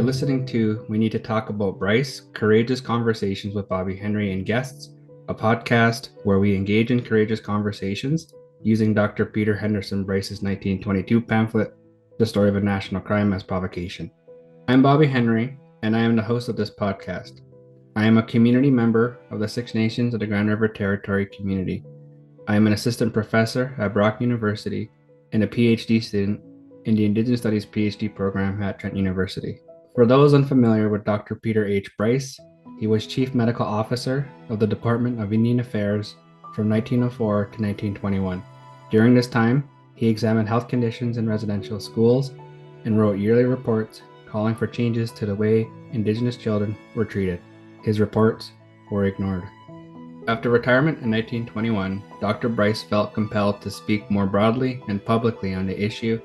You're listening to We Need to Talk About Bryce, Courageous Conversations with Bobby Henry and Guests, a podcast where we engage in courageous conversations using Dr. Peter Henderson Bryce's 1922 pamphlet, The Story of a National Crime, as provocation. I'm Bobby Henry, and I am the host of this podcast. I am a community member of the Six Nations of the Grand River Territory community. I am an assistant professor at Brock University and a PhD student in the Indigenous Studies Ph.D. program at Trent University. For those unfamiliar with Dr. Peter H. Bryce, he was Chief Medical Officer of the Department of Indian Affairs from 1904 to 1921. During this time, he examined health conditions in residential schools and wrote yearly reports calling for changes to the way Indigenous children were treated. His reports were ignored. After retirement in 1921, Dr. Bryce felt compelled to speak more broadly and publicly on the issue,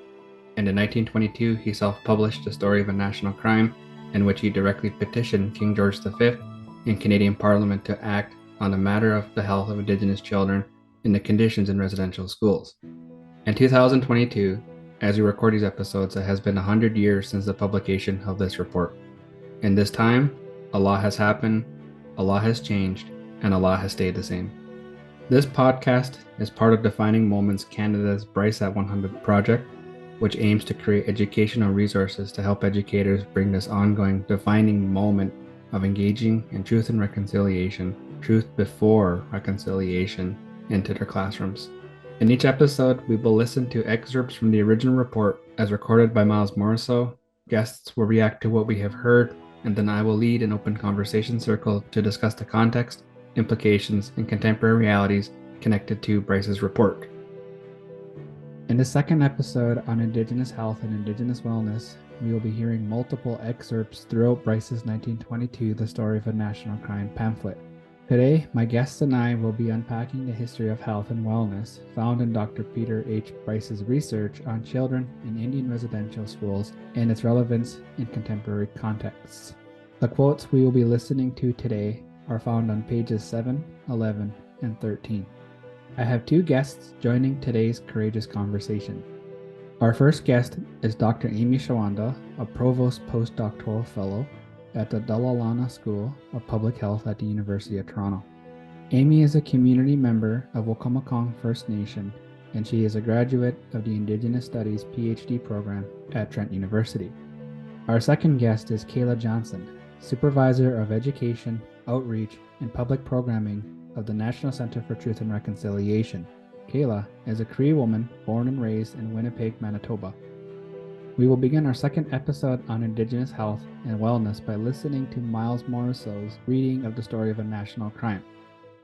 and in 1922 he self-published The Story of a National Crime, in which he directly petitioned King George V in Canadian Parliament to act on the matter of the health of Indigenous children and the conditions in residential schools. In 2022, as we record these episodes, it has been 100 years since the publication of this report. In this time, a lot has happened, a lot has changed, and a lot has stayed the same. This podcast is part of Defining Moments Canada's Bryce at 100 project, which aims to create educational resources to help educators bring this ongoing defining moment of engaging in truth and reconciliation, truth before reconciliation, into their classrooms. In each episode, we will listen to excerpts from the original report as recorded by Miles Morisseau. Guests will react to what we have heard, and then I will lead an open conversation circle to discuss the context, implications, and contemporary realities connected to Bryce's report. In the second episode on Indigenous Health and Indigenous Wellness, we will be hearing multiple excerpts throughout Bryce's 1922 The Story of a National Crime pamphlet. Today, my guests and I will be unpacking the history of health and wellness found in Dr. Peter H. Bryce's research on children in Indian residential schools and its relevance in contemporary contexts. The quotes we will be listening to today are found on pages 7, 11, and 13. I have two guests joining today's courageous conversation. Our first guest is Dr. Amy Shawanda, a Provost Post-Doctoral Fellow at the Dalla Lana School of Public Health at the University of Toronto. Amy is a community member of Wikwemikong First Nation, and she is a graduate of the Indigenous Studies Ph.D. program at Trent University. Our second guest is Kaila Johnston, Supervisor of Education, Outreach, and Public Programming of the National Center for Truth and Reconciliation. Kaila is a Cree woman born and raised in Winnipeg, Manitoba. We will begin our second episode on Indigenous health and wellness by listening to Miles Morisseau's reading of The Story of a National Crime.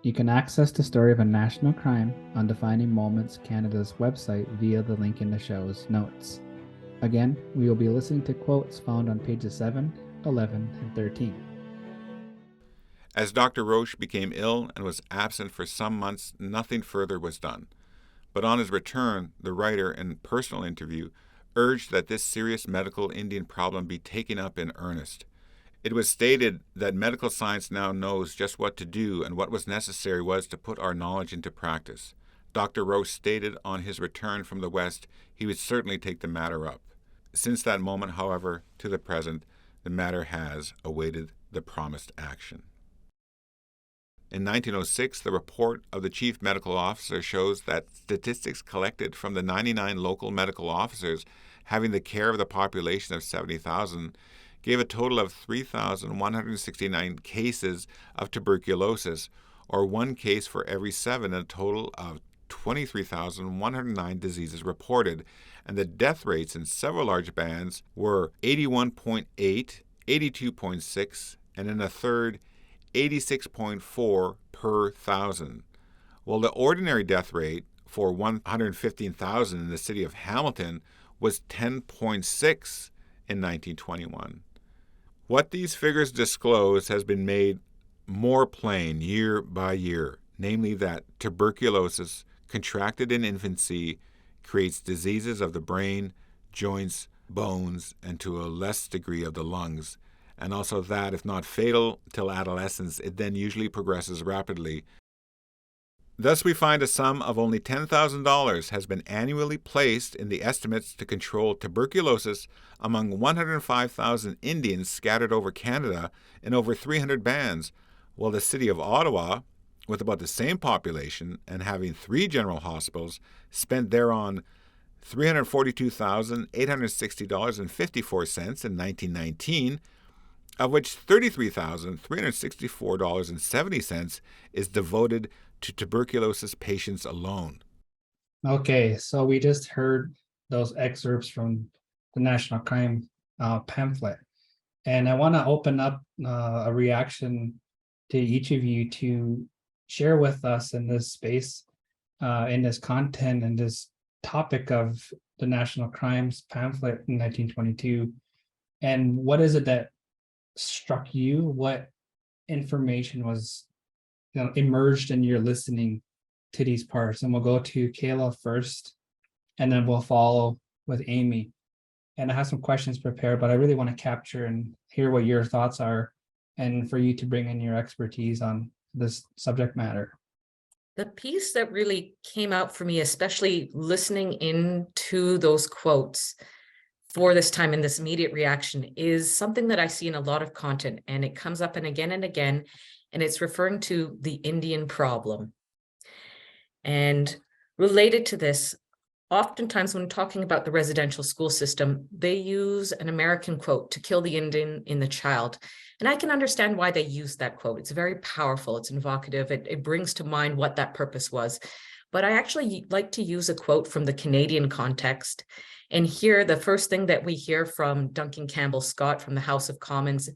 You can access The Story of a National Crime on Defining Moments Canada's website via the link in the show's notes. Again, we will be listening to quotes found on pages 7, 11, and 13. As Dr. Roche became ill and was absent for some months, nothing further was done. But on his return, the writer, in personal interview, urged that this serious medical Indian problem be taken up in earnest. It was stated that medical science now knows just what to do, and what was necessary was to put our knowledge into practice. Dr. Roche stated on his return from the West he would certainly take the matter up. Since that moment, however, to the present, the matter has awaited the promised action. In 1906, the report of the Chief Medical Officer shows that statistics collected from the 99 local medical officers having the care of the population of 70,000 gave a total of 3,169 cases of tuberculosis, or one case for every 7, a total of 23,109 diseases reported, and the death rates in several large bands were 81.8, 82.6, and in a third, 86.4 per 1,000, while the ordinary death rate for 115,000 in the city of Hamilton was 10.6 in 1921. What these figures disclose has been made more plain year by year, namely that tuberculosis contracted in infancy creates diseases of the brain, joints, bones, and to a less degree of the lungs, and also that, if not fatal till adolescence, it then usually progresses rapidly. Thus, we find a sum of only $10,000 has been annually placed in the estimates to control tuberculosis among 105,000 Indians scattered over Canada in over 300 bands, while the city of Ottawa, with about the same population and having 3 general hospitals, spent thereon $342,860.54 in 1919, of which $33,364.70 is devoted to tuberculosis patients alone. Okay, so we just heard those excerpts from the National Crime pamphlet. And I want to open up a reaction to each of you to share with us in this space, in this content and this topic of the National Crimes pamphlet in 1922. And what is it that struck you? What information was emerged in your listening to these parts? And we'll go to Kaila first, and then we'll follow with Amy. And I have some questions prepared, but I really want to capture and hear what your thoughts are, and for you to bring in your expertise on this subject matter. The piece that really came out for me, especially listening into those quotes for this time in this immediate reaction, is something that I see in a lot of content, and it comes up and again, and it's referring to the Indian problem. And related to this, oftentimes when talking about the residential school system, they use an American quote, "to kill the Indian in the child." And I can understand why they use that quote. It's very powerful, it's evocative, it brings to mind what that purpose was. But I actually like to use a quote from the Canadian context. And here, the first thing that we hear from Duncan Campbell Scott from the House of Commons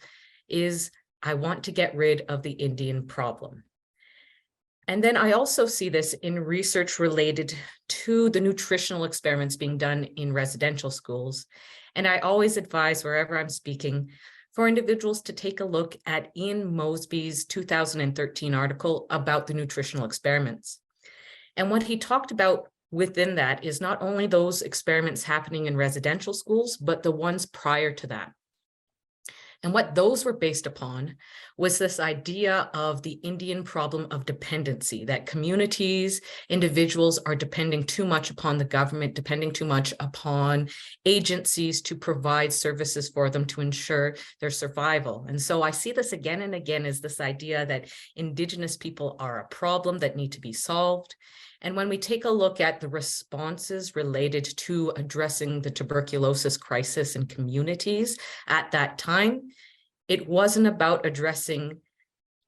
is, "I want to get rid of the Indian problem." And then I also see this in research related to the nutritional experiments being done in residential schools. And I always advise, wherever I'm speaking, for individuals to take a look at Ian Mosby's 2013 article about the nutritional experiments. And what he talked about within that is not only those experiments happening in residential schools, but the ones prior to that. And what those were based upon was this idea of the Indian problem of dependency, that communities, individuals are depending too much upon the government, depending too much upon agencies to provide services for them to ensure their survival. And so I see this again and again as this idea that Indigenous people are a problem that need to be solved. And when we take a look at the responses related to addressing the tuberculosis crisis in communities at that time, it wasn't about addressing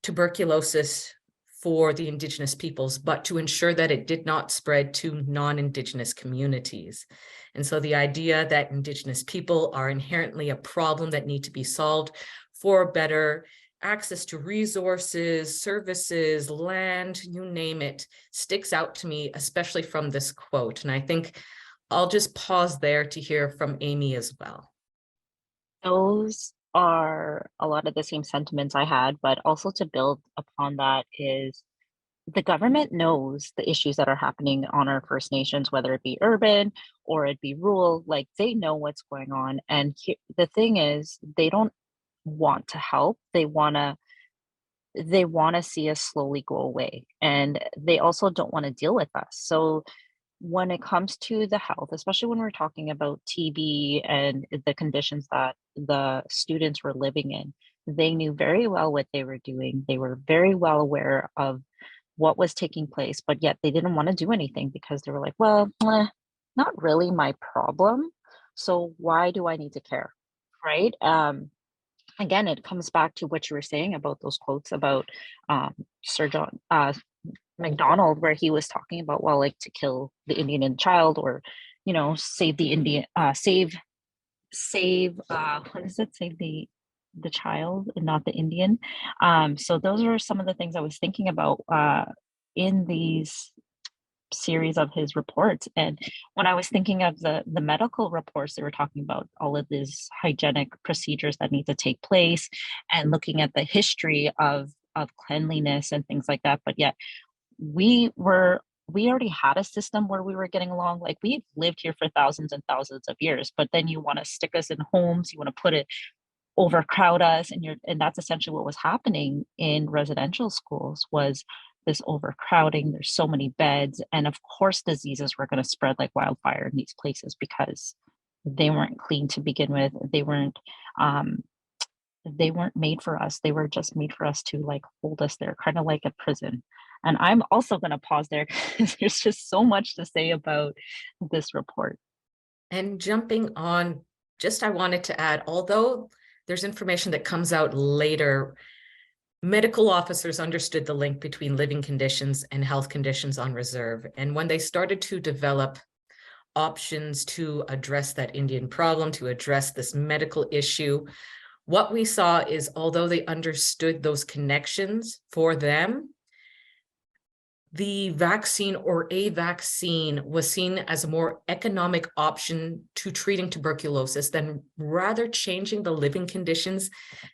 tuberculosis for the Indigenous peoples, but to ensure that it did not spread to non-Indigenous communities. And so the idea that Indigenous people are inherently a problem that need to be solved for better access to resources, services, land, you name it, sticks out to me, especially from this quote. And I think I'll just pause there to hear from Amy as well. Those are a lot of the same sentiments I had, but also to build upon that is the government knows the issues that are happening on our First Nations, whether it be urban or it be rural, like they know what's going on. And the thing is, they don't want to help. They want to see us slowly go away, and they also don't want to deal with us. So when it comes to the health, especially when we're talking about TB and the conditions that the students were living in, they knew very well what they were doing. They were very well aware of what was taking place, but yet they didn't want to do anything because they were like, well, not really my problem, so why do I need to care, right? Again, it comes back to what you were saying about those quotes about Sir John MacDonald, where he was talking about, well, like to kill the Indian child, or, save the Indian, save what is it? Save the child and not the Indian. So those are some of the things I was thinking about in these series of his reports. And when I was thinking of the medical reports, they were talking about all of these hygienic procedures that need to take place, and looking at the history of cleanliness and things like that. But yet we already had a system where we were getting along. Like, we've lived here for thousands and thousands of years, but then you want to stick us in homes, you want to overcrowd us, and that's essentially what was happening in residential schools. Was this overcrowding, there's so many beds, and of course diseases were going to spread like wildfire in these places because they weren't clean to begin with. Um, they weren't made for us. They were just made for us to like hold us there, kind of like a prison. And I'm also going to pause there because there's just so much to say about this report. And jumping on, I wanted to add, although there's information that comes out later, medical officers understood the link between living conditions and health conditions on reserve. And when they started to develop options to address that Indian problem, to address this medical issue, what we saw is, although they understood those connections for them, the vaccine or a vaccine was seen as a more economic option to treating tuberculosis than rather changing the living conditions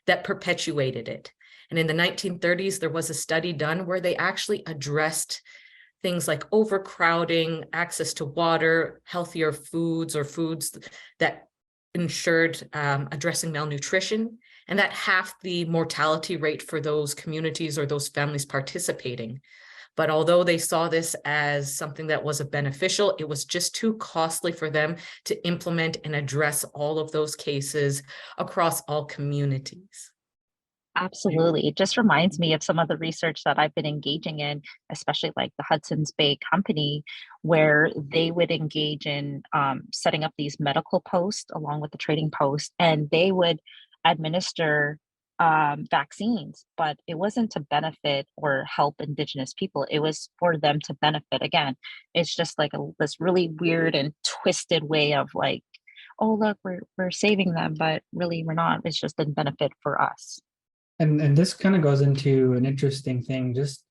that perpetuated it. And in the 1930s, there was a study done where they actually addressed things like overcrowding, access to water, healthier foods, or foods that ensured addressing malnutrition, and that half the mortality rate for those communities or those families participating. But although they saw this as something that was beneficial, it was just too costly for them to implement and address all of those cases across all communities. Absolutely. It just reminds me of some of the research that I've been engaging in, especially like the Hudson's Bay Company, where they would engage in setting up these medical posts along with the trading post, and they would administer vaccines, but it wasn't to benefit or help Indigenous people. It was for them to benefit. Again, it's just like this really weird and twisted way of like, oh, look, we're saving them, but really we're not. It's just a benefit for us. And this kind of goes into an interesting thing. Just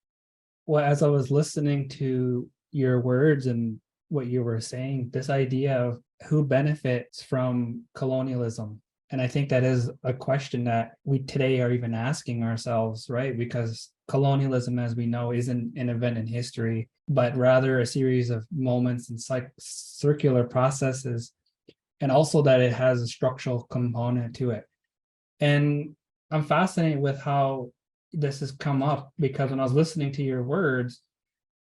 as I was listening to your words and what you were saying, this idea of who benefits from colonialism. And I think that is a question that we today are even asking ourselves, right? Because colonialism, as we know, isn't an event in history, but rather a series of moments and circular processes, and also that it has a structural component to it. And I'm fascinated with how this has come up, because when I was listening to your words,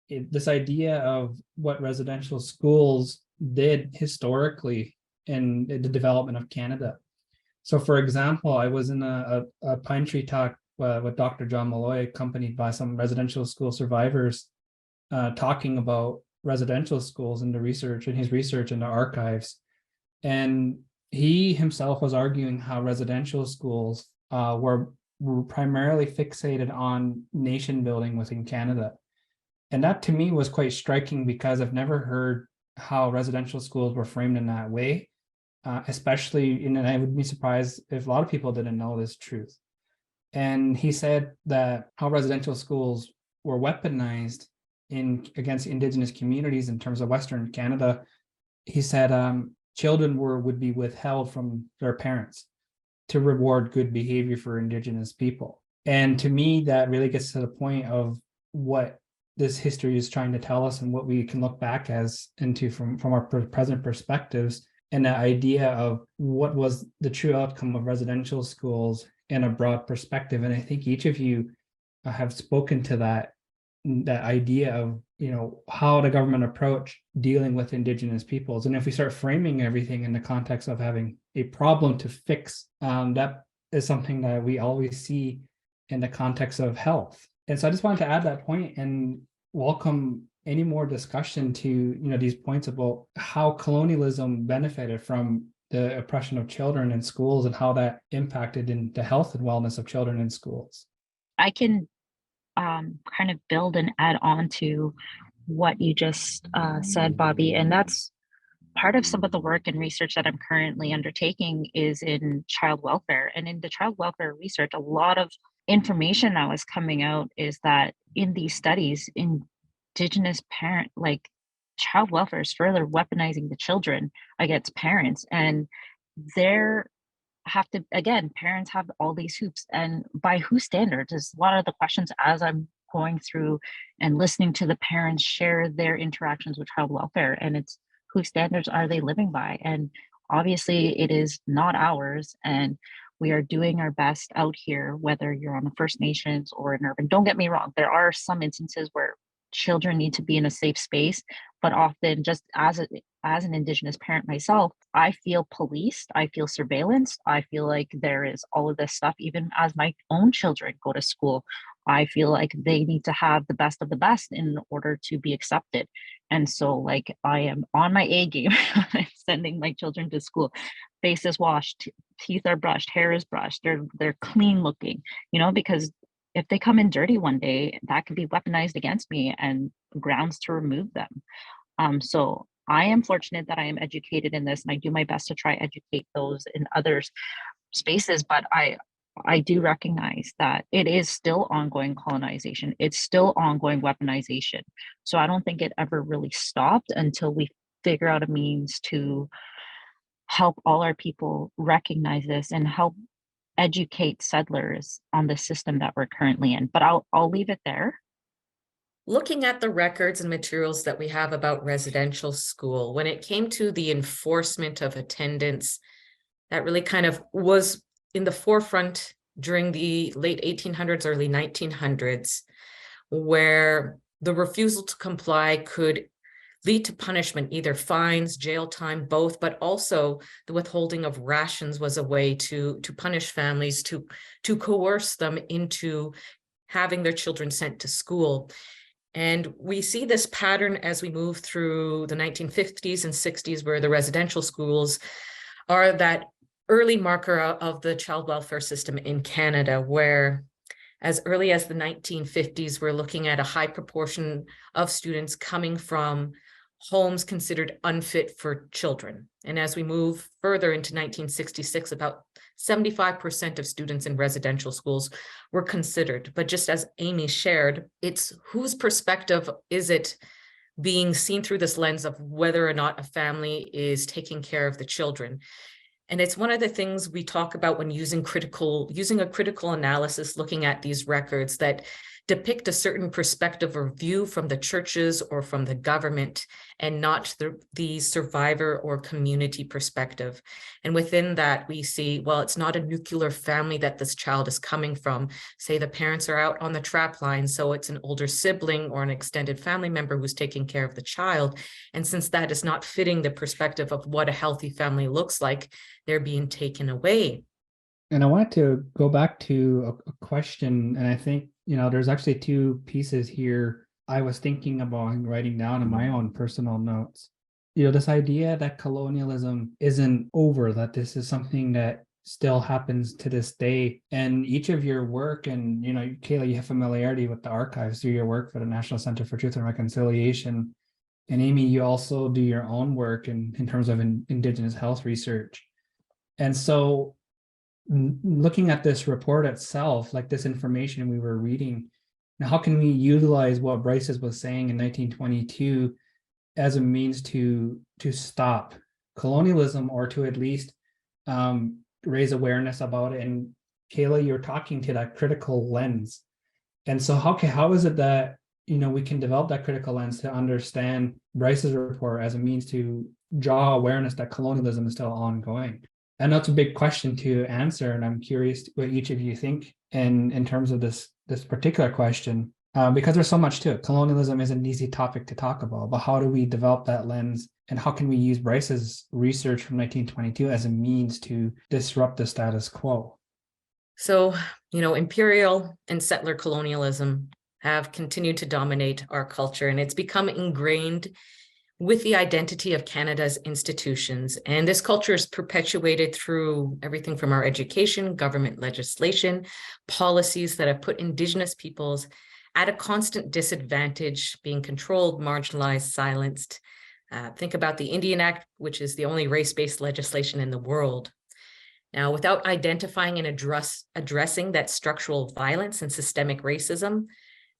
this idea of what residential schools did historically in the development of Canada. So, for example, I was in a pine tree talk with Dr. John Malloy, accompanied by some residential school survivors, talking about residential schools and his research in the archives. And he himself was arguing how residential schools were primarily fixated on nation building within Canada. And that to me was quite striking, because I've never heard how residential schools were framed in that way, especially, and I would be surprised if a lot of people didn't know this truth. And he said that how residential schools were weaponized against Indigenous communities in terms of Western Canada. He said children would be withheld from their parents to reward good behavior for Indigenous people. And to me, that really gets to the point of what this history is trying to tell us, and what we can look back into from our present perspectives, and the idea of what was the true outcome of residential schools in a broad perspective. And I think each of you have spoken to that idea of, how the government approach dealing with Indigenous peoples. And if we start framing everything in the context of having a problem to fix, that is something that we always see in the context of health. And so I just wanted to add that point and welcome any more discussion to these points about how colonialism benefited from the oppression of children in schools, and how that impacted in the health and wellness of children in schools. I can kind of build and add on to what you just said, Bobby, and that's part of some of the work and research that I'm currently undertaking is in child welfare. And in the child welfare research, a lot of information that was coming out is that in these studies, Indigenous child welfare is further weaponizing the children against parents. And parents have all these hoops, and by whose standards is a lot of the questions as I'm going through and listening to the parents share their interactions with child welfare, and it's whose standards are they living by? And obviously it is not ours. And We are doing our best out here, whether you're on the First Nations or in urban. Don't get me wrong, there are some instances where children need to be in a safe space, but often, just as an Indigenous parent myself, I feel policed, I feel surveillance, I feel like there is all of this stuff. Even as my own children go to school, I feel like they need to have the best of the best in order to be accepted. And so, like, I am on my A game when I'm sending my children to school. Face is washed, teeth are brushed, hair is brushed, they're clean looking, because if they come in dirty one day, that could be weaponized against me and grounds to remove them. So I am fortunate that I am educated in this, and I do my best to try educate those in other spaces. But I do recognize that it is still ongoing colonization. It's still ongoing weaponization. So I don't think it ever really stopped until we figure out a means to help all our people recognize this and help educate settlers on the system that we're currently in. But I'll leave it there. Looking at the records and materials that we have about residential school, when it came to the enforcement of attendance, that really kind of was in the forefront during the late 1800s, early 1900s, where the refusal to comply could lead to punishment, either fines, jail time, both, but also the withholding of rations was a way to punish families, to coerce them into having their children sent to school. And we see this pattern as we move through the 1950s and 60s, where the residential schools are that early marker of the child welfare system in Canada, where as early as the 1950s, we're looking at a high proportion of students coming from homes considered unfit for children. And as we move further into 1966, about 75% of students in residential schools were considered. But just as Amy shared, it's whose perspective is it being seen through this lens of whether or not a family is taking care of the children. And it's one of the things we talk about when using a critical analysis, looking at these records that depict a certain perspective or view from the churches or from the government, and not the survivor or community perspective. And within that, we see, well, it's not a nuclear family that this child is coming from. Say the parents are out on the trap line, so it's an older sibling or an extended family member who's taking care of the child. And since that is not fitting the perspective of what a healthy family looks like, they're being taken away. And I wanted to go back to a question, and I think, there's actually two pieces here I was thinking about and writing down in my own personal notes. This idea that colonialism isn't over, that this is something that still happens to this day. And each of your work, and, Kaila, you have familiarity with the archives through your work for the National Center for Truth and Reconciliation. And Amy, you also do your own work in terms of Indigenous health research. And so looking at this report itself, like this information we were reading, now how can we utilize what Bryce was saying in 1922 as a means to stop colonialism, or to at least raise awareness about it? And Kaila, you're talking to that critical lens. And so how is it that, we can develop that critical lens to understand Bryce's report as a means to draw awareness that colonialism is still ongoing? I know it's a big question to answer, and I'm curious what each of you think in terms of this particular question, because there's so much to it. Colonialism is an easy topic to talk about, but how do we develop that lens, and how can we use Bryce's research from 1922 as a means to disrupt the status quo? So, imperial and settler colonialism have continued to dominate our culture, and it's become ingrained with the identity of Canada's institutions. And this culture is perpetuated through everything from our education, government legislation, policies that have put Indigenous peoples at a constant disadvantage, being controlled, marginalized, silenced. Think about the Indian Act, which is the only race-based legislation in the world. Now, without identifying and addressing that structural violence and systemic racism,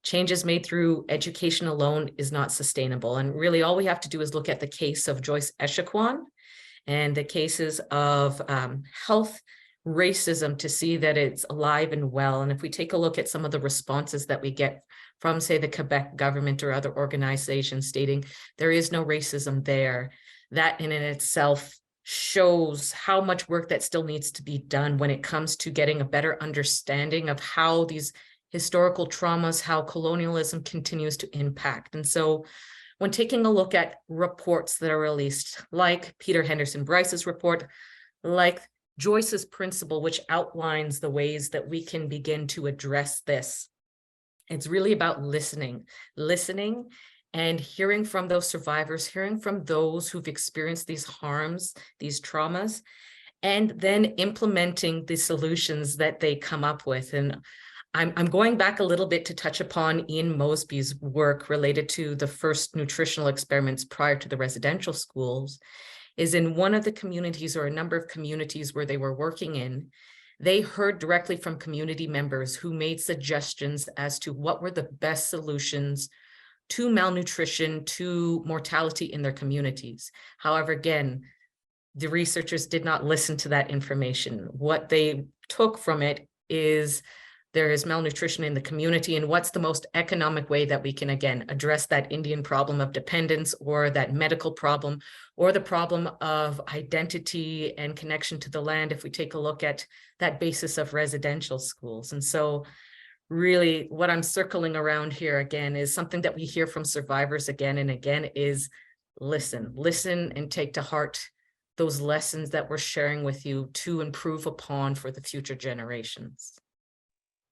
changes made through education alone is not sustainable. And really all we have to do is look at the case of Joyce Echaquan and the cases of health racism to see that it's alive and well. And if we take a look at some of the responses that we get from, say, the Quebec government or other organizations stating there is no racism there, that in and itself shows how much work that still needs to be done when it comes to getting a better understanding of how these historical traumas, how colonialism continues to impact. And so when taking a look at reports that are released, like Peter Henderson Bryce's report, like Joyce's principle, which outlines the ways that we can begin to address this, it's really about listening and hearing from those survivors, hearing from those who've experienced these harms, these traumas, and then implementing the solutions that they come up with. And I'm going back a little bit to touch upon Ian Mosby's work related to the first nutritional experiments prior to the residential schools. Is in one of the communities, or a number of communities where they were working in, they heard directly from community members who made suggestions as to what were the best solutions to malnutrition, to mortality in their communities. However, again, the researchers did not listen to that information. What they took from it is there is malnutrition in the community, and what's the most economic way that we can, again, address that Indian problem of dependence, or that medical problem, or the problem of identity and connection to the land, if we take a look at that basis of residential schools. And so really what I'm circling around here again is something that we hear from survivors again and again is listen and take to heart those lessons that we're sharing with you to improve upon for the future generations.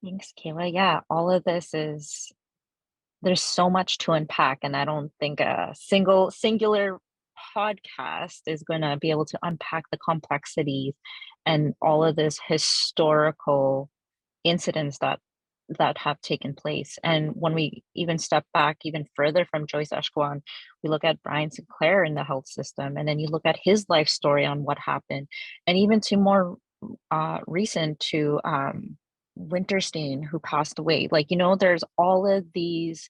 Thanks, Kaila. Yeah, all of this is, there's so much to unpack, and I don't think a singular podcast is going to be able to unpack the complexities and all of this historical incidents that have taken place. And when we even step back even further from Joyce Eshkwan, we look at Brian Sinclair in the health system, and then you look at his life story on what happened, and even to more recent to Winterstein, who passed away. Like, there's all of these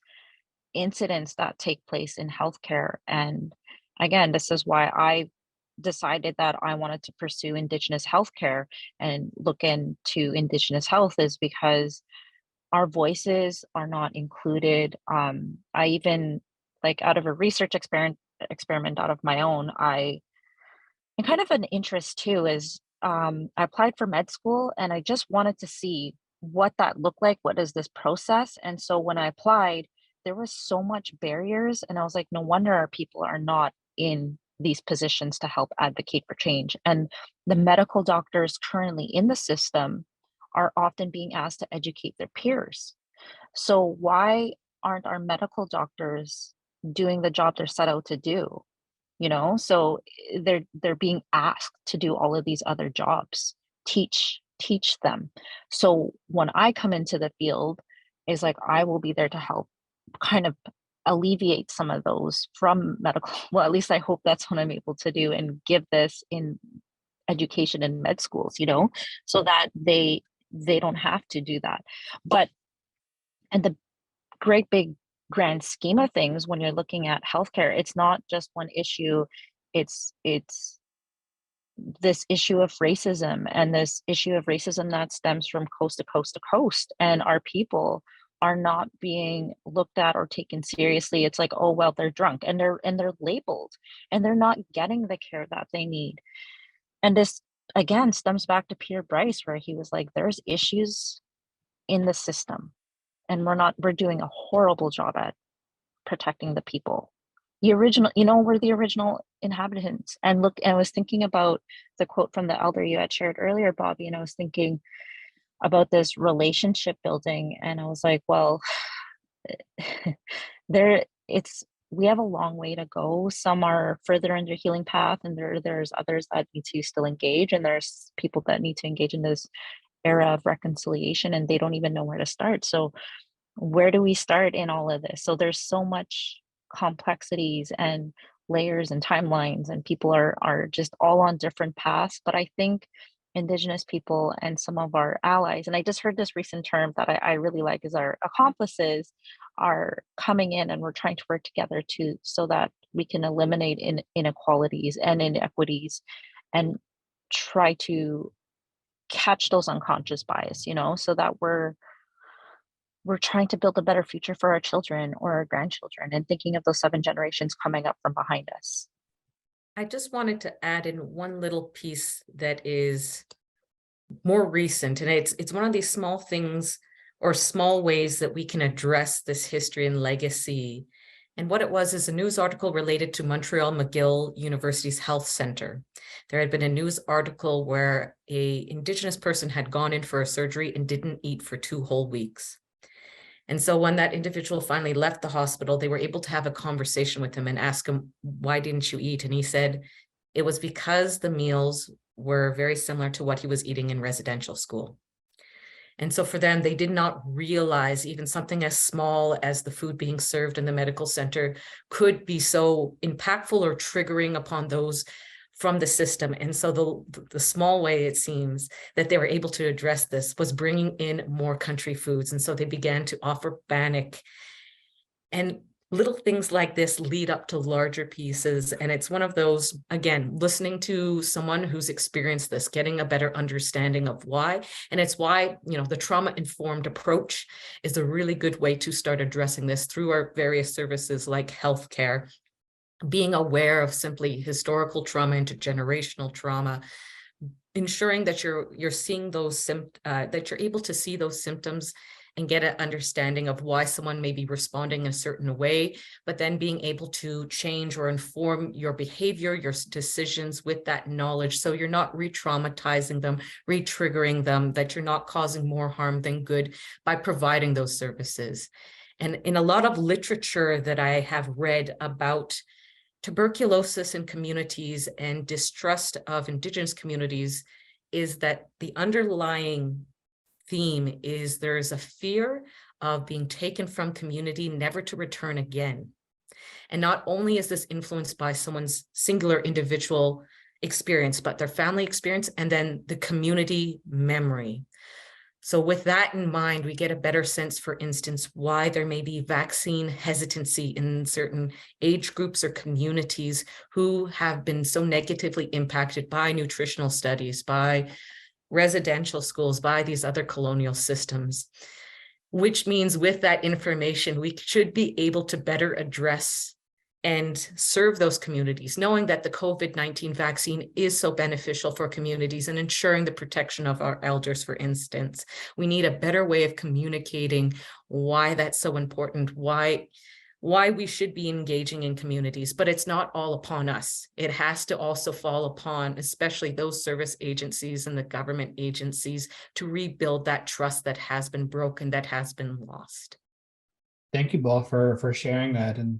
incidents that take place in healthcare. And again, this is why I decided that I wanted to pursue Indigenous healthcare and look into Indigenous health, is because our voices are not included. I even, like, out of a research experiment out of my own, and kind of an interest too is I applied for med school, and I just wanted to see what that looked like. What is this process? And so when I applied, there was so much barriers, and I was like, no wonder our people are not in these positions to help advocate for change. And the medical doctors currently in the system are often being asked to educate their peers. So why aren't our medical doctors doing the job they're set out to do? So they're being asked to do all of these other jobs, teach them. So when I come into the field, is like, I will be there to help kind of alleviate some of those from medical. Well, at least I hope that's what I'm able to do, and give this in education in med schools, so that they don't have to do that. But and the great big grand scheme of things, when you're looking at healthcare, it's not just one issue. It's this issue of racism, and this issue of racism that stems from coast to coast to coast, and our people are not being looked at or taken seriously. It's like, oh well, they're drunk, and they're labeled, and they're not getting the care that they need. And this again stems back to Peter Bryce, where he was like, there's issues in the system, and we're doing a horrible job at protecting the people. The original, we're the original inhabitants. And look, and I was thinking about the quote from the elder you had shared earlier, Bobby, and I was thinking about this relationship building, and I was like, well, we have a long way to go. Some are further in their healing path, and there's others that need to still engage, and there's people that need to engage in this era of reconciliation, and they don't even know where to start. So where do we start in all of this? So there's so much complexities and layers and timelines, and people are just all on different paths. But I think Indigenous people and some of our allies, and I just heard this recent term that I really like, is our accomplices are coming in, and we're trying to work together so that we can eliminate inequalities and inequities, and try to catch those unconscious bias, so that we're trying to build a better future for our children or our grandchildren, and thinking of those 7 generations coming up from behind us. I just wanted to add in one little piece that is more recent, and it's one of these small things or small ways that we can address this history and legacy. And what it was is a news article related to Montreal McGill University's Health Center. There had been a news article where a Indigenous person had gone in for a surgery and didn't eat for 2 whole weeks. And so when that individual finally left the hospital, they were able to have a conversation with him and ask him, why didn't you eat? And he said, it was because the meals were very similar to what he was eating in residential school. And so for them, they did not realize even something as small as the food being served in the medical center could be so impactful or triggering upon those from the system. And so the small way it seems that they were able to address this was bringing in more country foods. And so they began to offer bannock, and little things like this lead up to larger pieces. And it's one of those, again, listening to someone who's experienced this, getting a better understanding of why. And it's why, the trauma-informed approach is a really good way to start addressing this through our various services like healthcare, being aware of simply historical trauma, intergenerational trauma, ensuring that you're seeing those that you're able to see those symptoms and get an understanding of why someone may be responding in a certain way, but then being able to change or inform your behavior, your decisions with that knowledge. So you're not re-traumatizing them, re-triggering them, that you're not causing more harm than good by providing those services. And in a lot of literature that I have read about tuberculosis in communities and distrust of Indigenous communities, is that the underlying theme is there's a fear of being taken from community, never to return again. And not only is this influenced by someone's singular individual experience, but their family experience and then the community memory. So with that in mind, we get a better sense, for instance, why there may be vaccine hesitancy in certain age groups or communities who have been so negatively impacted by nutritional studies, by residential schools, by these other colonial systems, which means with that information, we should be able to better address and serve those communities, knowing that the COVID-19 vaccine is so beneficial for communities and ensuring the protection of our elders, for instance. We need a better way of communicating why that's so important, why we should be engaging in communities, but it's not all upon us. It has to also fall upon, especially those service agencies and the government agencies, to rebuild that trust that has been broken, that has been lost. Thank you both for sharing that. And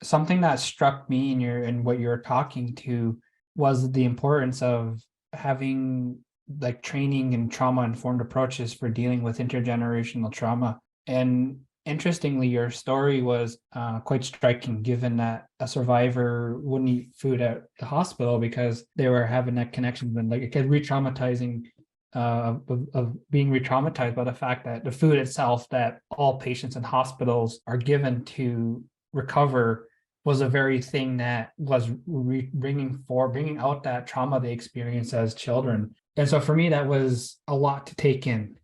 something that struck me in what you were talking to was the importance of having like training and trauma-informed approaches for dealing with intergenerational trauma. And interestingly, your story was quite striking, given that a survivor wouldn't eat food at the hospital because they were having that connection, and like it could re-traumatizing of being re-traumatized by the fact that the food itself that all patients in hospitals are given to recover was a very thing that was bringing out that trauma they experienced as children. And so for me, that was a lot to take in.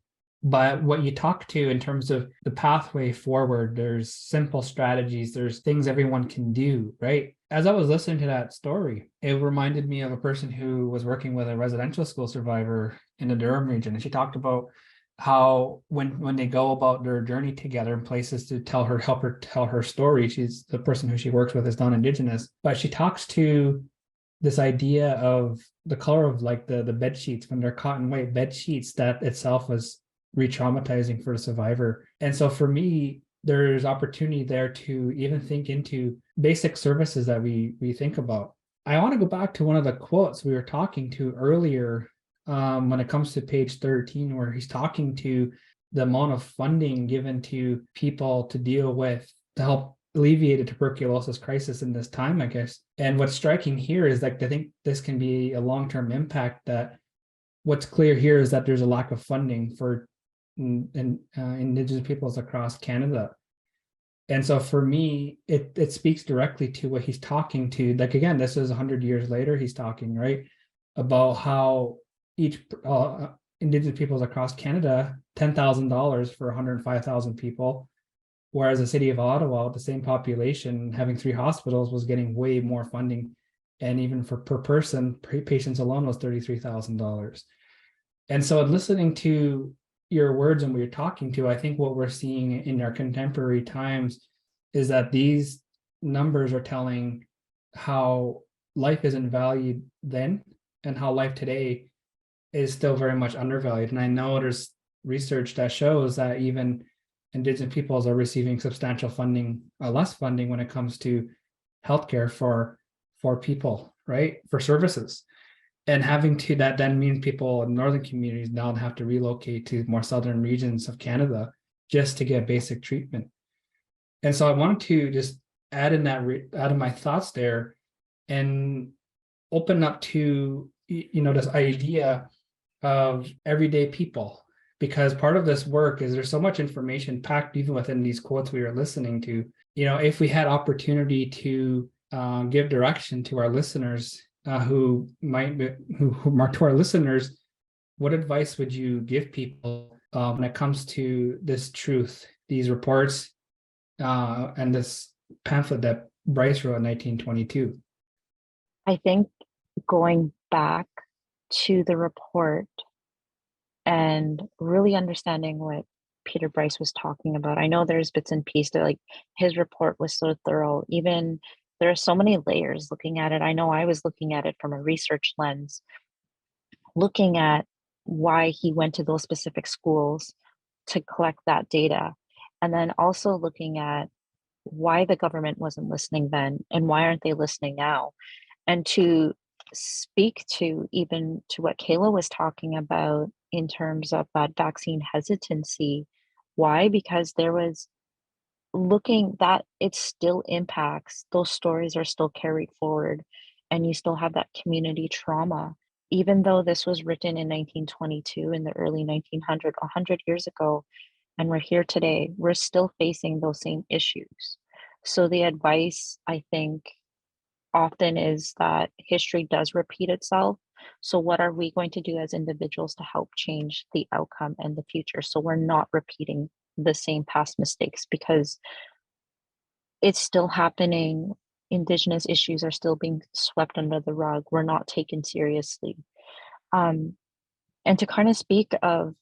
But what you talk to in terms of the pathway forward, there's simple strategies, there's things everyone can do, right? As I was listening to that story, it reminded me of a person who was working with a residential school survivor in the Durham region. And she talked about how when they go about their journey together in places to help her tell her story, she's the person who she works with is non-Indigenous, but she talks to this idea of the color of like the bed sheets, when they're cotton white bed sheets, that itself was re-traumatizing for the survivor. And so for me, there's opportunity there to even think into basic services that we think about. I want to go back to one of the quotes we were talking to earlier when it comes to page 13, where he's talking to the amount of funding given to people to help alleviate a tuberculosis crisis in this time, I guess. And what's striking here is like, I think this can be a long-term impact. That what's clear here is that there's a lack of funding for Indigenous peoples across Canada. And so for me, it speaks directly to what he's talking to. Like, again, this is 100 years later, he's talking, right, about how each Indigenous peoples across Canada, $10,000 for 105,000 people, whereas the city of Ottawa, with the same population, having 3 hospitals, was getting way more funding And even for per person, patients alone was $33,000. And so listening to your words and what you're talking to, I think what we're seeing in our contemporary times is that these numbers are telling how life isn't valued then and how life today is still very much undervalued. And I know there's research that shows that even Indigenous peoples are receiving substantial funding, less funding when it comes to healthcare for people, right? For services. And having to, that then means people in northern communities now have to relocate to more southern regions of Canada just to get basic treatment. And so I wanted to just add in that, add in my thoughts there and open up to, this idea of everyday people, because part of this work is there's so much information packed even within these quotes we were listening to. If we had opportunity to give direction to our listeners who might be, who to our listeners, what advice would you give people when it comes to this truth, these reports, and this pamphlet that Bryce wrote in 1922? I think going back to the report and really understanding what Peter Bryce was talking about. I know there's bits and pieces that, like, his report was so thorough. Even there are so many layers looking at it. I know I was looking at it from a research lens, looking at why he went to those specific schools to collect that data. And then also looking at why the government wasn't listening then and why aren't they listening now? And to speak to even to what Kaila was talking about in terms of that vaccine hesitancy. Why? Because there was looking that it still impacts, those stories are still carried forward, and you still have that community trauma. Even though this was written in 1922, in the early 1900s, 100 years ago, and we're here today, we're still facing those same issues. So the advice, I think, often is that history does repeat itself. So what are we going to do as individuals to help change the outcome and the future so we're not repeating the same past mistakes? Because it's still happening. Indigenous issues are still being swept under the rug. We're not taken seriously. And to kind of speak of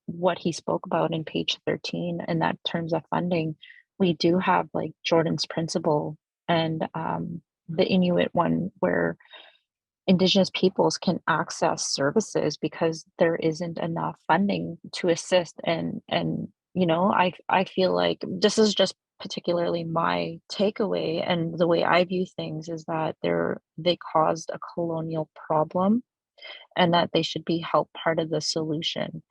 what he spoke about in page 13 in that terms of funding, we do have like Jordan's principle and the Inuit one, where Indigenous peoples can access services because there isn't enough funding to assist. And I feel like this is just particularly my takeaway, and the way I view things is that they caused a colonial problem and that they should be helped part of the solution.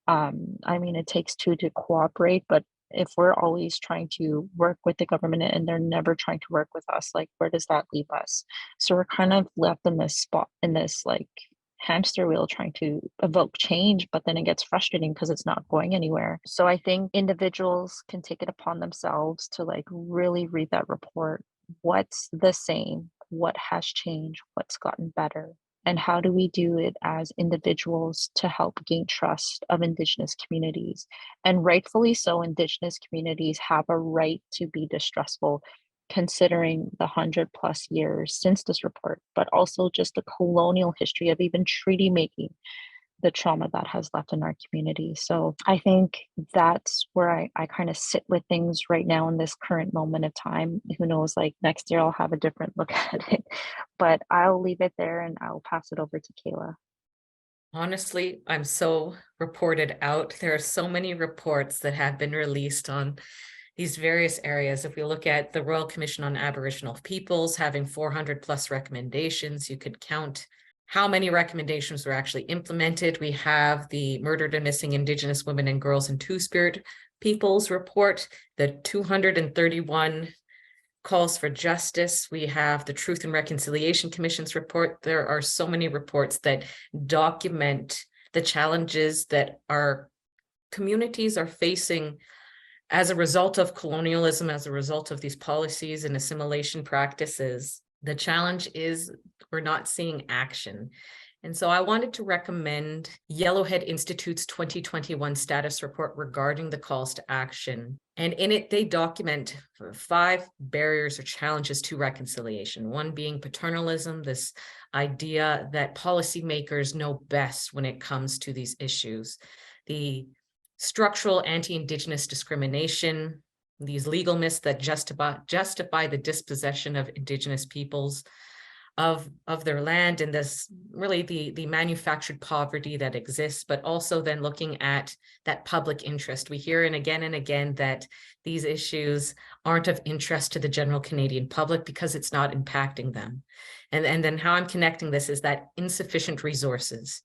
It takes two to cooperate, but if we're always trying to work with the government and they're never trying to work with us, like, where does that leave us? So we're kind of left in this spot, in this like hamster wheel, trying to evoke change, but then it gets frustrating because it's not going anywhere. So I think individuals can take it upon themselves to like really read that report. What's the same? What has changed? What's gotten better? And how do we do it as individuals to help gain trust of Indigenous communities? And rightfully so, Indigenous communities have a right to be distrustful, considering the 100+ years since this report, but also just the colonial history of even treaty making, the trauma that has left in our community. So I think that's where I kind of sit with things right now in this current moment of time. Who knows, like next year I'll have a different look at it, but I'll leave it there and I'll pass it over to Kaila. Honestly, I'm so reported out. There are so many reports that have been released on these various areas. If we look at the Royal Commission on Aboriginal Peoples having 400+ recommendations, you could count how many recommendations were actually implemented. We have the Murdered and Missing Indigenous Women and Girls and Two-Spirit Peoples report, the 231 calls for justice. We have the Truth and Reconciliation Commission's report. There are so many reports that document the challenges that our communities are facing as a result of colonialism, as a result of these policies and assimilation practices. The challenge is we're not seeing action. And so I wanted to recommend Yellowhead Institute's 2021 status report regarding the calls to action. And in it, they document 5 barriers or challenges to reconciliation. One being paternalism, this idea that policymakers know best when it comes to these issues. The structural anti-Indigenous discrimination, these legal myths that justify the dispossession of Indigenous peoples of their land, and this really the manufactured poverty that exists, but also then looking at that public interest. We hear and again that these issues aren't of interest to the general Canadian public because it's not impacting them. And then how I'm connecting this is that insufficient resources.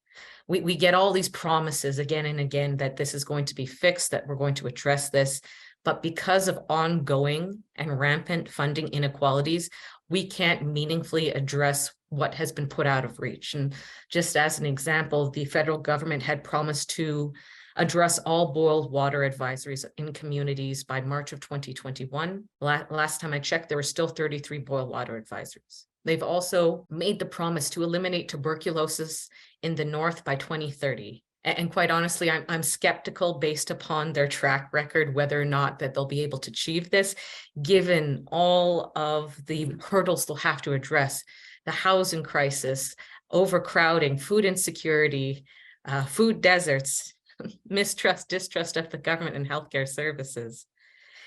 We get all these promises again and again that this is going to be fixed, that we're going to address this, but because of ongoing and rampant funding inequalities, we can't meaningfully address what has been put out of reach. And just as an example, the federal government had promised to address all boiled water advisories in communities by March of 2021. Last time I checked, there were still 33 boiled water advisories. They've also made the promise to eliminate tuberculosis in the North by 2030. And quite honestly, I'm skeptical based upon their track record, whether or not that they'll be able to achieve this, given all of the hurdles they'll have to address: the housing crisis, overcrowding, food insecurity, food deserts, mistrust, distrust of the government and healthcare services.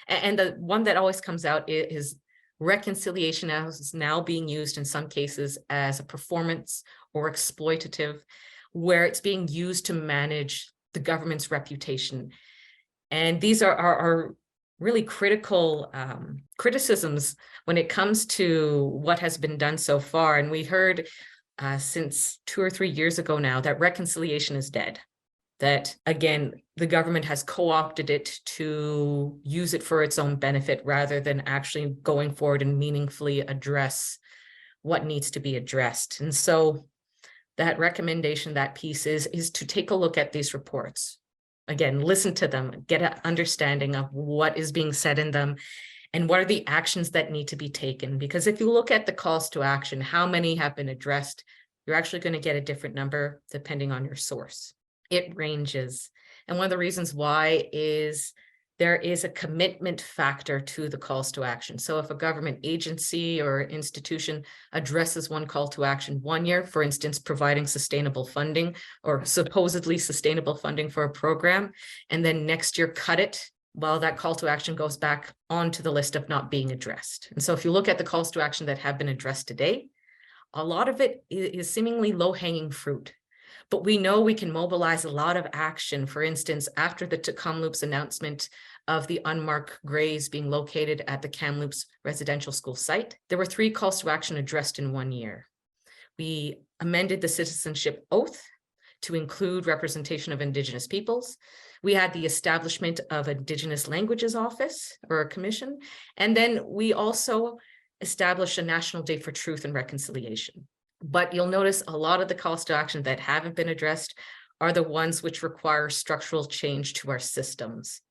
And the one that always comes out is reconciliation is now being used in some cases as a performance or exploitative, where it's being used to manage the government's reputation. And these are really critical criticisms when it comes to what has been done so far. And we heard since 2 or 3 years ago now that reconciliation is dead. That, again, the government has co-opted it to use it for its own benefit rather than actually going forward and meaningfully address what needs to be addressed. And so that recommendation, that piece is to take a look at these reports. Again, listen to them, get an understanding of what is being said in them and what are the actions that need to be taken. Because if you look at the calls to action, how many have been addressed, you're actually going to get a different number depending on your source. It ranges. And one of the reasons why is there is a commitment factor to the calls to action. So if a government agency or institution addresses one call to action 1 year, for instance, providing sustainable funding or supposedly sustainable funding for a program, and then next year cut it, well, that call to action goes back onto the list of not being addressed. And so if you look at the calls to action that have been addressed today, a lot of it is seemingly low-hanging fruit. But we know we can mobilize a lot of action. For instance, after the Kamloops announcement of the unmarked graves being located at the Kamloops residential school site, there were 3 calls to action addressed in 1 year. We amended the citizenship oath to include representation of Indigenous peoples. We had the establishment of Indigenous Languages Office or a commission. And then we also established a National Day for Truth and Reconciliation. But you'll notice a lot of the calls to action that haven't been addressed are the ones which require structural change to our systems.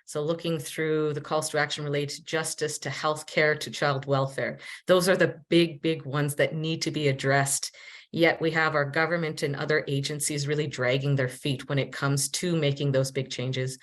So looking through the calls to action related to justice, to healthcare, to child welfare, those are the big ones that need to be addressed. Yet we have our government and other agencies really dragging their feet when it comes to making those big changes,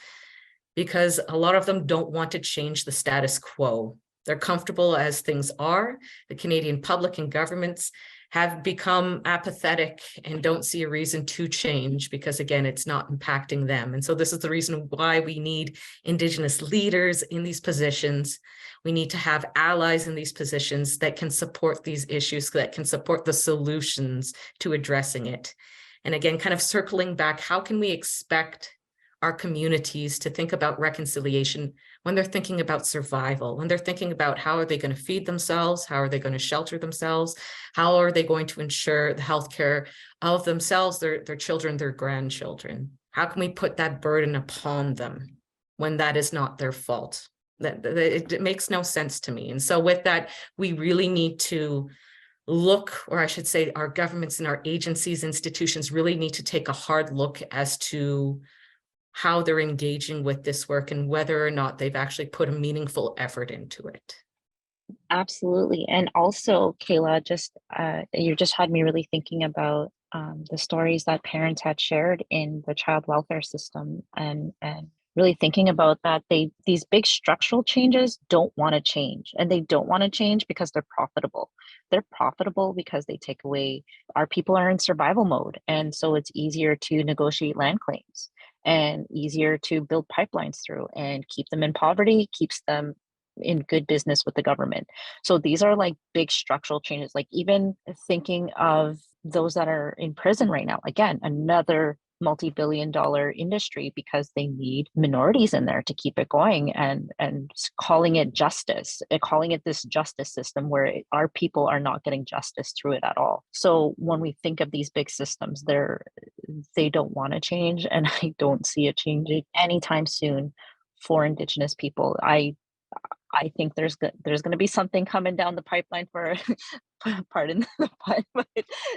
because a lot of them don't want to change the status quo. They're comfortable as things are. The Canadian public and governments have become apathetic and don't see a reason to change because, again, it's not impacting them. And so this is the reason why we need Indigenous leaders in these positions. We need to have allies in these positions that can support these issues, that can support the solutions to addressing it. And again, kind of circling back, how can we expect our communities to think about reconciliation when they're thinking about survival, when they're thinking about how are they going to feed themselves, how are they going to shelter themselves, how are they going to ensure the healthcare of themselves, their children, their grandchildren? How can we put that burden upon them when that is not their fault? It makes no sense to me. And so with that, we really need to look, or I should say our governments and our agencies, institutions really need to take a hard look as to how they're engaging with this work and whether or not they've actually put a meaningful effort into it. Absolutely. And also, Kaila, you just had me really thinking about the stories that parents had shared in the child welfare system and really thinking about that, these big structural changes don't want to change, and they don't want to change because they're profitable. They're profitable because they take away, our people are in survival mode, and so it's easier to negotiate land claims and easier to build pipelines through and keep them in poverty, keeps them in good business with the government. So these are like big structural changes, like even thinking of those that are in prison right now. Again, another multi-billion-dollar industry because they need minorities in there to keep it going, and calling it justice, calling it this justice system where our people are not getting justice through it at all. So when we think of these big systems, they don't want to change, and I don't see it changing anytime soon for Indigenous people. I think there's going to be something coming down the pipeline for pardon the pun, but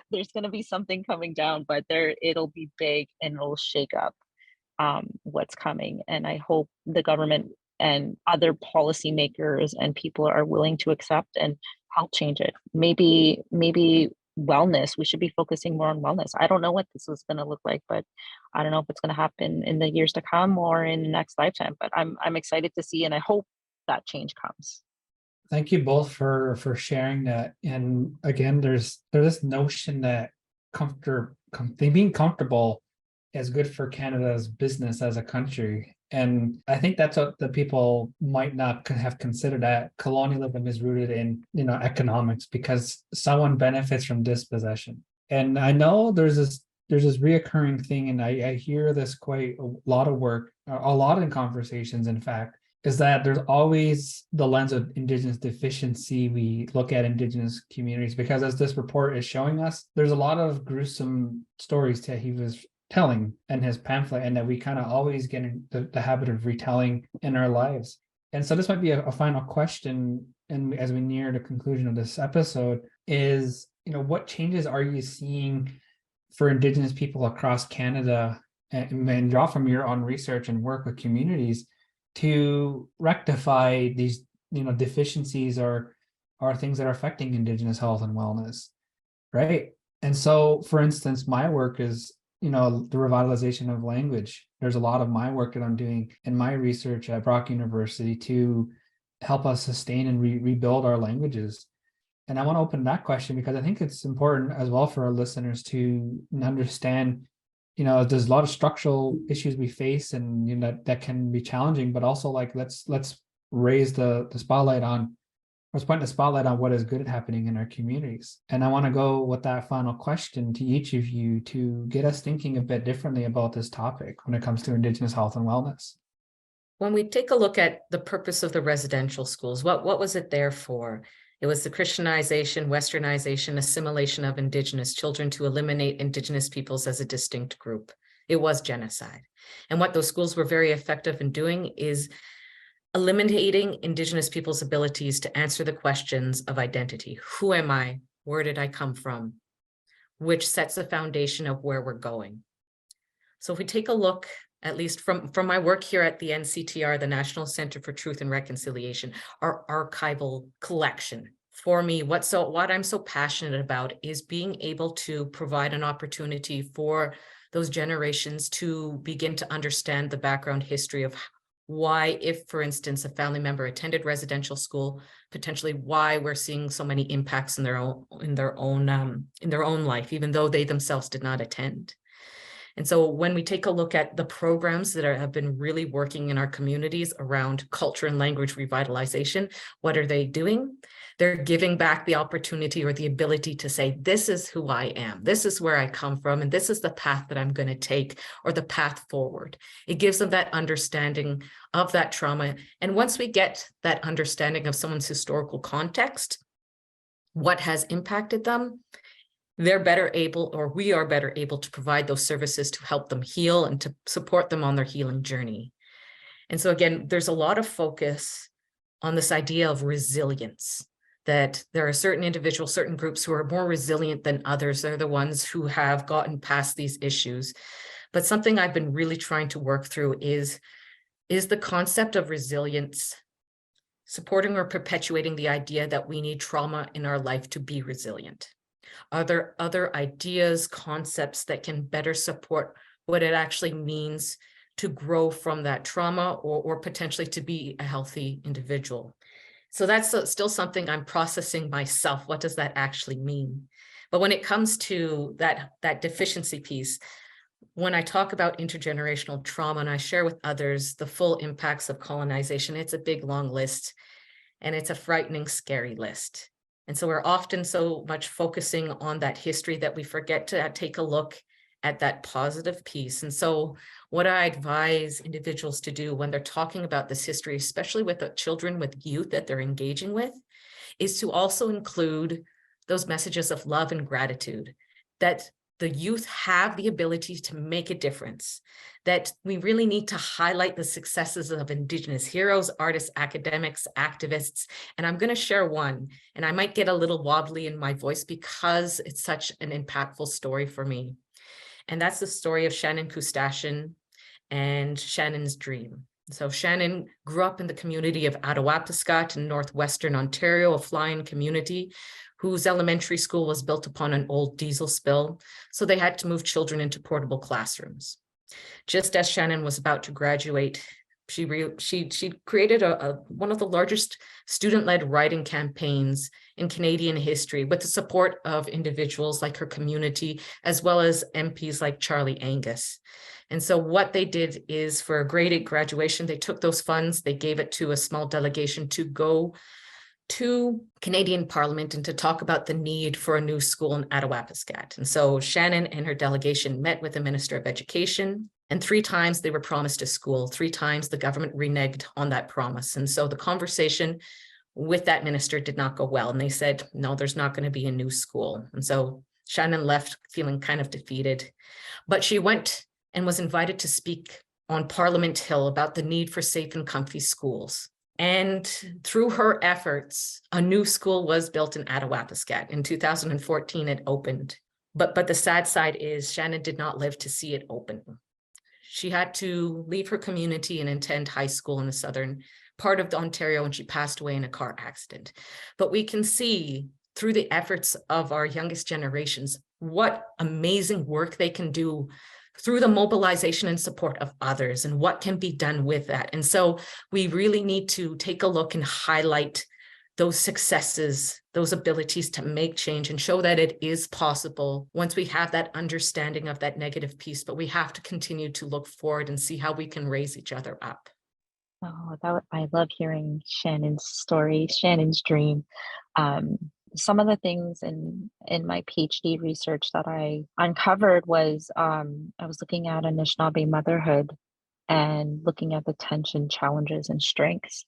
there's going to be something coming down, but it'll be big and it'll shake up what's coming. And I hope the government and other policymakers and people are willing to accept and help change it. Maybe wellness, we should be focusing more on wellness. I don't know what this is going to look like, but I don't know if it's going to happen in the years to come or in the next lifetime, but I'm excited to see, and I hope that change comes. Thank you both for sharing that. And again, there's this notion that being comfortable is good for Canada's business as a country. And I think that's what the people might not have considered, that colonialism is rooted in, economics, because someone benefits from dispossession. And I know there's this reoccurring thing, and I hear this quite a lot in conversations, in fact, is that there's always the lens of Indigenous deficiency. We look at Indigenous communities because, as this report is showing us, there's a lot of gruesome stories that he was telling in his pamphlet, and that we kind of always get in the habit of retelling in our lives. And so this might be a final question, and as we near the conclusion of this episode, is, what changes are you seeing for Indigenous people across Canada, and draw from your own research and work with communities to rectify these, deficiencies or things that are affecting Indigenous health and wellness, right? And so, for instance, my work is, the revitalization of language. There's a lot of my work that I'm doing in my research at Brock University to help us sustain and rebuild our languages. And I want to open that question because I think it's important as well for our listeners to understand, there's a lot of structural issues we face, and that can be challenging, but also, like, let's raise the spotlight on, let's point the spotlight on what is good happening in our communities. And I want to go with that final question to each of you to get us thinking a bit differently about this topic when it comes to Indigenous health and wellness. When we take a look at the purpose of the residential schools, what was it there for? It was the Christianization, Westernization, assimilation of Indigenous children to eliminate Indigenous peoples as a distinct group. It was genocide. And what those schools were very effective in doing is eliminating Indigenous people's abilities to answer the questions of identity. Who am I? Where did I come from? Which sets the foundation of where we're going. So if we take a look, at least from my work here at the NCTR, the National Center for Truth and Reconciliation, our archival collection. For me, what I'm so passionate about is being able to provide an opportunity for those generations to begin to understand the background history of why, if, for instance, a family member attended residential school, potentially why we're seeing so many impacts in their own life, even though they themselves did not attend. And so when we take a look at the programs that have been really working in our communities around culture and language revitalization, what are they doing? They're giving back the opportunity or the ability to say, this is who I am, this is where I come from, and this is the path that I'm going to take, or the path forward. It gives them that understanding of that trauma. And once we get that understanding of someone's historical context, what has impacted them, they're better able, or we are better able, to provide those services to help them heal and to support them on their healing journey. And so again, there's a lot of focus on this idea of resilience, that there are certain individuals, certain groups who are more resilient than others. They're the ones who have gotten past these issues. But something I've been really trying to work through is the concept of resilience supporting or perpetuating the idea that we need trauma in our life to be resilient? Are there other ideas, concepts that can better support what it actually means to grow from that trauma or potentially to be a healthy individual. So that's still something I'm processing myself. What does that actually mean? But when it comes to that deficiency piece, when I talk about intergenerational trauma and I share with others the full impacts of colonization, it's a big, long list, and it's a frightening, scary list. And so we're often so much focusing on that history that we forget to take a look at that positive piece. And so what I advise individuals to do when they're talking about this history, especially with the children, with youth that they're engaging with, is to also include those messages of love and gratitude, that the youth have the ability to make a difference, that we really need to highlight the successes of Indigenous heroes, artists, academics, activists. And I'm going to share one, and I might get a little wobbly in my voice because it's such an impactful story for me. And that's the story of Shannon Kustashin and Shannon's dream. So Shannon grew up in the community of Attawapiskat in northwestern Ontario, a flying community whose elementary school was built upon an old diesel spill. So they had to move children into portable classrooms. Just as Shannon was about to graduate, she created one of the largest student-led writing campaigns in Canadian history with the support of individuals like her community, as well as MPs like Charlie Angus. And so what they did is, for a grade 8 graduation, they took those funds, they gave it to a small delegation to go to Canadian Parliament and to talk about the need for a new school in Attawapiskat. And so Shannon and her delegation met with the Minister of Education, and 3 times they were promised a school. 3 times the government reneged on that promise. And so the conversation with that minister did not go well. And they said, no, there's not going to be a new school. And so Shannon left feeling kind of defeated, but she went and was invited to speak on Parliament Hill about the need for safe and comfy schools. And through her efforts, a new school was built in Attawapiskat. In 2014, it opened. But the sad side is Shannon did not live to see it open. She had to leave her community and attend high school in the southern part of Ontario, and she passed away in a car accident. But we can see through the efforts of our youngest generations what amazing work they can do through the mobilization and support of others, and what can be done with that. And so we really need to take a look and highlight those successes, those abilities to make change, and show that it is possible once we have that understanding of that negative piece. But we have to continue to look forward and see how we can raise each other up. Oh, I love hearing Shannon's story, Shannon's dream. Some of the things in my PhD research that I uncovered was I was looking at Anishinaabe motherhood and looking at the tension, challenges, and strengths.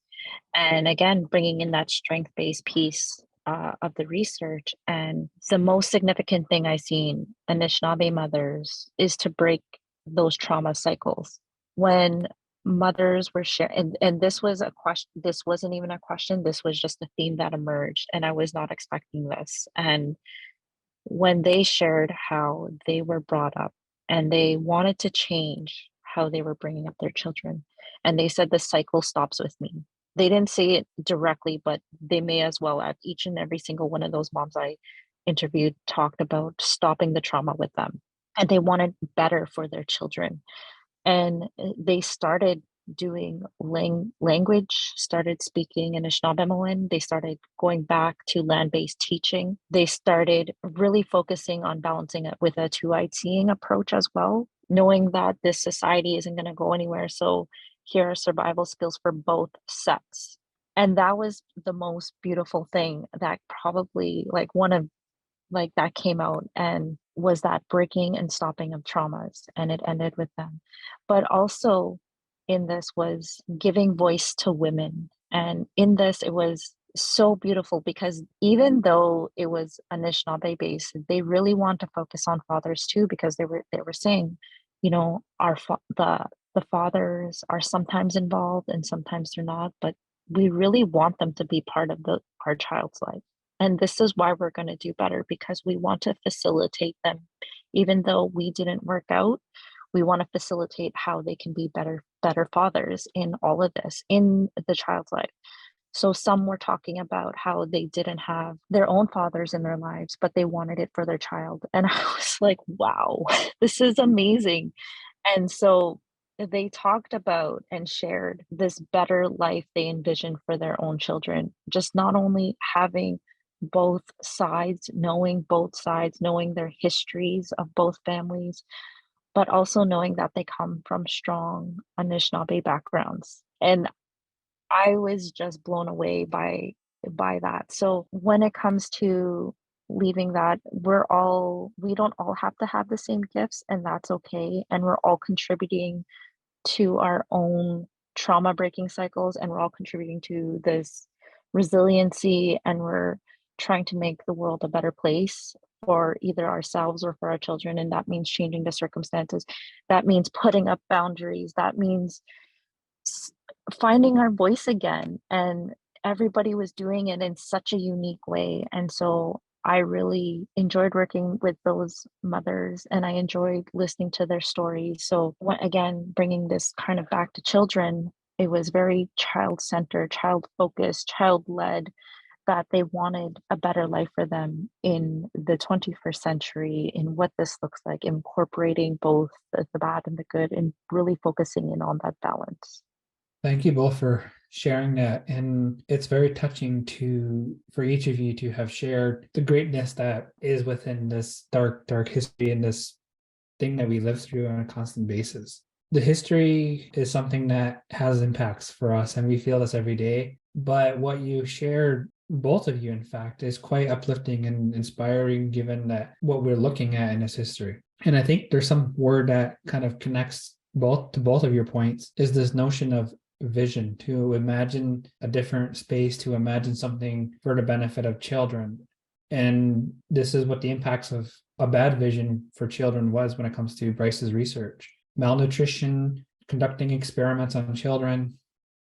And again, bringing in that strength-based piece of the research. And the most significant thing I see in Anishinaabe mothers is to break those trauma cycles. When mothers were sharing, and this was a question, this wasn't even a question, this was just a theme that emerged, and I was not expecting this. And when they shared how they were brought up and they wanted to change how they were bringing up their children, and they said the cycle stops with me. They didn't say it directly, but they may as well have. Each and every single one of those moms I interviewed talked about stopping the trauma with them, and they wanted better for their children. And they started doing language, started speaking Anishinaabemowin. They started going back to land-based teaching. They started really focusing on balancing it with a two-eyed seeing approach as well, knowing that this society isn't going to go anywhere. So here are survival skills for both sets. And that was the most beautiful thing that probably that came out, and was that breaking and stopping of traumas, and it ended with them. But also in this was giving voice to women. And in this, it was so beautiful because even though it was Anishinaabe based, they really want to focus on fathers too, because they were saying, the fathers are sometimes involved and sometimes they're not, but we really want them to be part of our child's life. And this is why we're going to do better, because we want to facilitate them. Even though we didn't work out, we want to facilitate how they can be better fathers in all of this, in the child's life. So some were talking about how they didn't have their own fathers in their lives, but they wanted it for their child. And I was like, wow, this is amazing. And so they talked about and shared this better life they envisioned for their own children. Just not only having both sides, knowing their histories of both families, but also knowing that they come from strong Anishinaabe backgrounds. And I was just blown away by that. So when it comes to leaving that, we don't all have to have the same gifts, and that's okay. And we're all contributing to our own trauma breaking cycles, and we're all contributing to this resiliency, and we're trying to make the world a better place for either ourselves or for our children. And that means changing the circumstances, that means putting up boundaries, that means finding our voice again. And everybody was doing it in such a unique way. And so I really enjoyed working with those mothers, and I enjoyed listening to their stories. So again, bringing this kind of back to children, it was very child-centered, child-focused, child-led, that they wanted a better life for them in the 21st century, in what this looks like, incorporating both the bad and the good, and really focusing in on that balance. Thank you both for sharing that. And it's very touching for each of you to have shared the greatness that is within this dark, dark history and this thing that we live through on a constant basis. The history is something that has impacts for us, and we feel this every day. But what you shared, both of you, in fact, is quite uplifting and inspiring, given that what we're looking at in this history. And I think there's some word that kind of connects both of your points, is this notion of vision, to imagine a different space, to imagine something for the benefit of children. And this is what the impacts of a bad vision for children was when it comes to Bryce's research. Malnutrition, conducting experiments on children,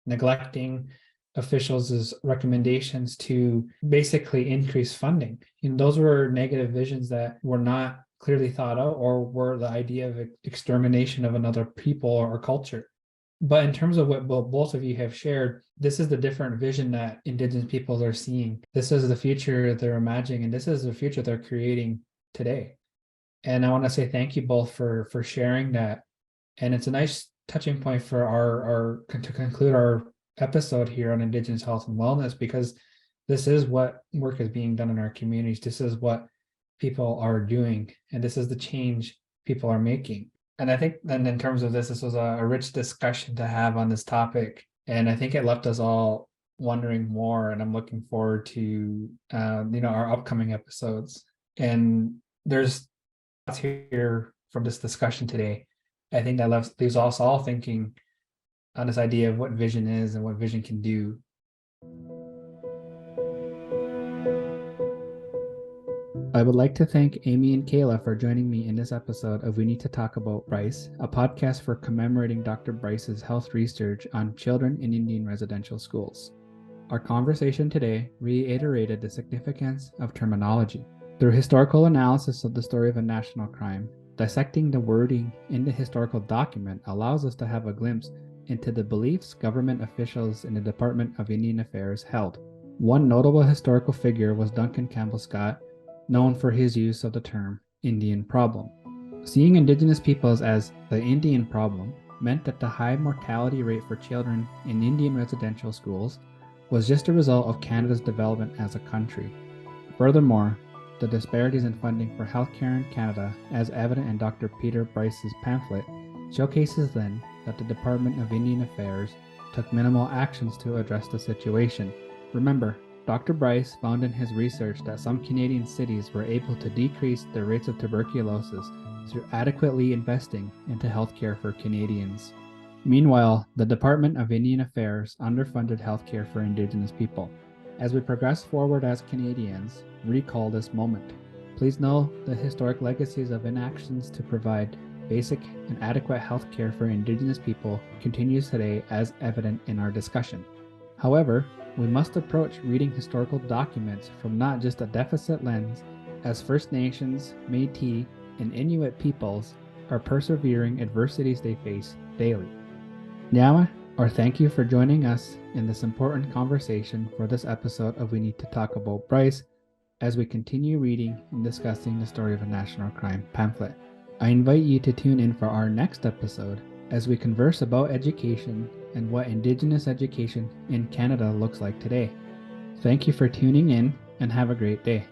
neglecting officials' recommendations to basically increase funding. Those were negative visions that were not clearly thought out, or were the idea of extermination of another people or culture. But in terms of what both of you have shared, this is the different vision that Indigenous peoples are seeing. This is the future they're imagining, and this is the future they're creating today. And I want to say thank you both for sharing that. And it's a nice touching point for to conclude our episode here on Indigenous health and wellness, because this is what work is being done in our communities. This is what people are doing, and this is the change people are making. And I think then in terms of this was a rich discussion to have on this topic. And I think it left us all wondering more, and I'm looking forward to our upcoming episodes. And there's lots here from this discussion today. I think that leaves us all thinking on this idea of what vision is and what vision can do. I would like to thank Amy and Kaila for joining me in this episode of We Need to Talk About Bryce, a podcast for commemorating Dr. Bryce's health research on children in Indian residential schools. Our conversation today reiterated the significance of terminology. Through historical analysis of the story of a national crime, dissecting the wording in the historical document allows us to have a glimpse into the beliefs government officials in the Department of Indian Affairs held. One notable historical figure was Duncan Campbell Scott, known for his use of the term Indian problem. Seeing Indigenous peoples as the Indian problem meant that the high mortality rate for children in Indian residential schools was just a result of Canada's development as a country. Furthermore, the disparities in funding for healthcare in Canada, as evident in Dr. Peter Bryce's pamphlet, showcases then that the Department of Indian Affairs took minimal actions to address the situation. Remember, Dr. Bryce found in his research that some Canadian cities were able to decrease their rates of tuberculosis through adequately investing into healthcare for Canadians. Meanwhile, the Department of Indian Affairs underfunded healthcare for Indigenous people. As we progress forward as Canadians, recall this moment. Please know the historic legacies of inactions to provide basic and adequate healthcare for Indigenous people continues today, as evident in our discussion. However, we must approach reading historical documents from not just a deficit lens, as First Nations, Métis, and Inuit peoples are persevering adversities they face daily. Nyama, or thank you for joining us in this important conversation for this episode of We Need to Talk About Bryce, as we continue reading and discussing the story of a national crime pamphlet. I invite you to tune in for our next episode, as we converse about education and what Indigenous education in Canada looks like today. Thank you for tuning in and have a great day.